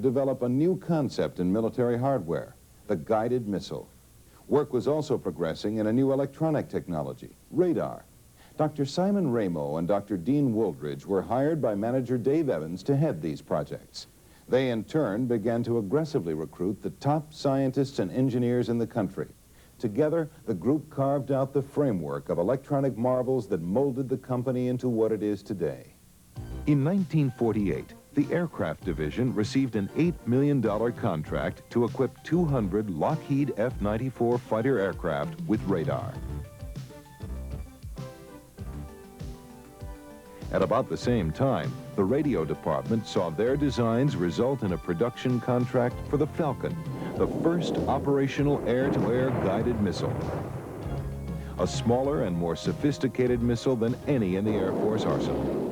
develop a new concept in military hardware, the guided missile. Work was also progressing in a new electronic technology, radar. Dr. Simon Ramo and Dr. Dean Wooldridge were hired by manager Dave Evans to head these projects. They, in turn, began to aggressively recruit the top scientists and engineers in the country. Together, the group carved out the framework of electronic marvels that molded the company into what it is today. In 1948, the Aircraft Division received an $8 million contract to equip 200 Lockheed F-94 fighter aircraft with radar. At about the same time, the radio department saw their designs result in a production contract for the Falcon, the first operational air-to-air guided missile. A smaller and more sophisticated missile than any in the Air Force arsenal.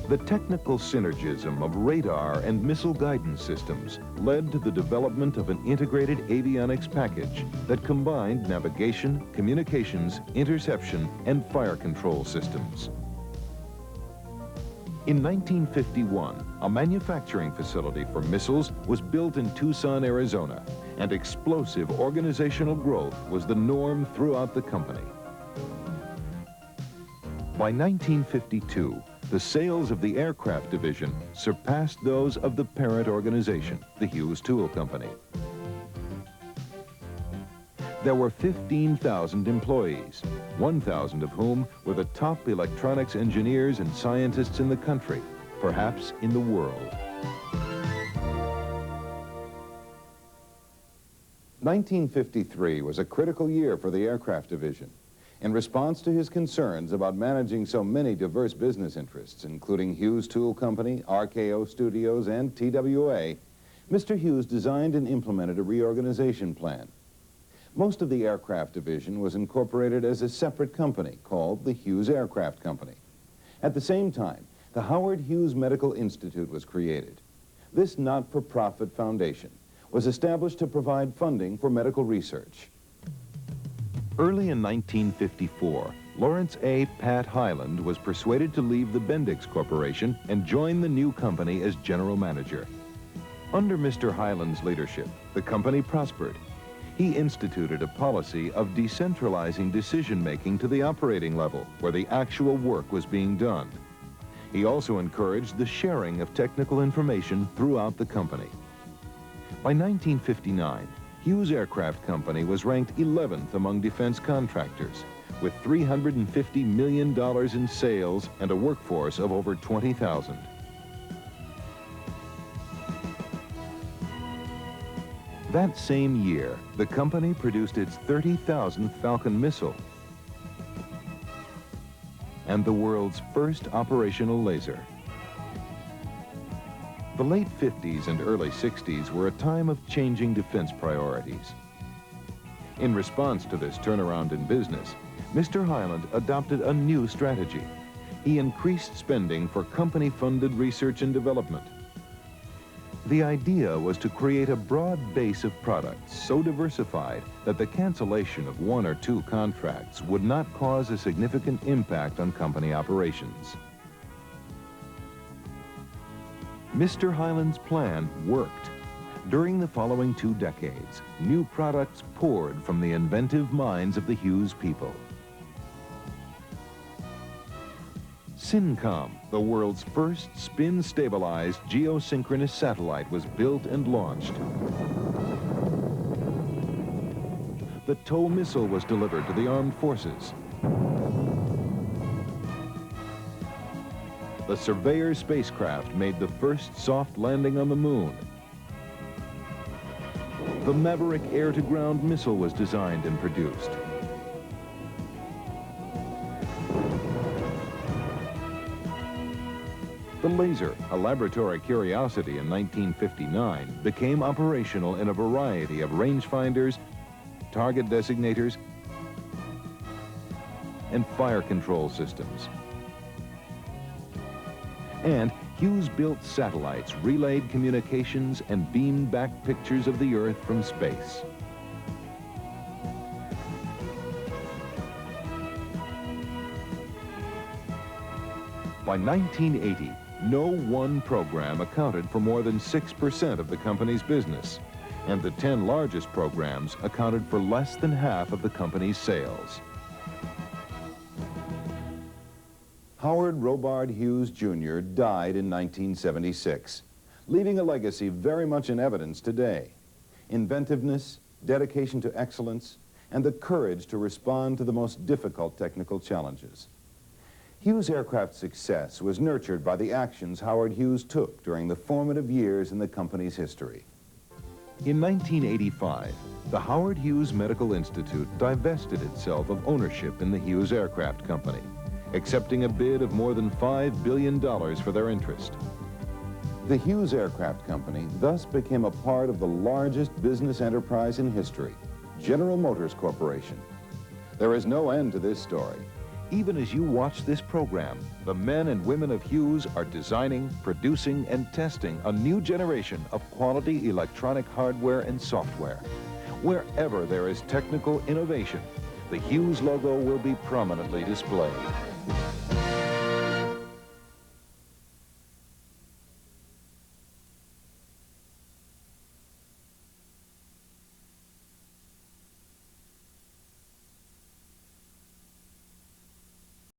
The technical synergism of radar and missile guidance systems led to the development of an integrated avionics package that combined navigation, communications, interception, and fire control systems. In 1951, a manufacturing facility for missiles was built in Tucson, Arizona, and explosive organizational growth was the norm throughout the company. By 1952, the sales of the Aircraft Division surpassed those of the parent organization, the Hughes-2 Company. There were 15,000 employees, 1,000 of whom were the top electronics engineers and scientists in the country, perhaps in the world. 1953 was a critical year for the Aircraft Division. In response to his concerns about managing so many diverse business interests, including Hughes Tool Company, RKO Studios, and TWA, Mr. Hughes designed and implemented a reorganization plan. Most of the Aircraft Division was incorporated as a separate company called the Hughes Aircraft Company. At the same time, the Howard Hughes Medical Institute was created. This not-for-profit foundation was established to provide funding for medical research. Early in 1954, Lawrence A. Pat Hyland was persuaded to leave the Bendix Corporation and join the new company as general manager. Under Mr. Hyland's leadership, the company prospered. He instituted a policy of decentralizing decision-making to the operating level, where the actual work was being done. He also encouraged the sharing of technical information throughout the company. By 1959, Hughes Aircraft Company was ranked 11th among defense contractors, with $350 million in sales and a workforce of over 20,000. That same year, the company produced its 30,000th Falcon missile and the world's first operational laser. The late 50s and early 60s were a time of changing defense priorities. In response to this turnaround in business, Mr. Hyland adopted a new strategy. He increased spending for company-funded research and development. The idea was to create a broad base of products so diversified that the cancellation of one or two contracts would not cause a significant impact on company operations. Mr. Hyland's plan worked. During the following 2 decades, new products poured from the inventive minds of the Hughes people. SYNCOM, the world's first spin-stabilized geosynchronous satellite, was built and launched. The TOW missile was delivered to the armed forces. The Surveyor spacecraft made the first soft landing on the moon. The Maverick air-to-ground missile was designed and produced. The laser, a laboratory curiosity in 1959, became operational in a variety of rangefinders, target designators, and fire control systems. And Hughes-built satellites relayed communications and beamed back pictures of the Earth from space. By 1980, no one program accounted for more than 6% of the company's business, and the 10 largest programs accounted for less than half of the company's sales. Howard Robard Hughes, Jr. died in 1976, leaving a legacy very much in evidence today. Inventiveness, dedication to excellence, and the courage to respond to the most difficult technical challenges. Hughes Aircraft's success was nurtured by the actions Howard Hughes took during the formative years in the company's history. In 1985, the Howard Hughes Medical Institute divested itself of ownership in the Hughes Aircraft Company, accepting a bid of more than $5 billion for their interest. The Hughes Aircraft Company thus became a part of the largest business enterprise in history, General Motors Corporation. There is no end to this story. Even as you watch this program, the men and women of Hughes are designing, producing, and testing a new generation of quality electronic hardware and software. Wherever there is technical innovation, the Hughes logo will be prominently displayed.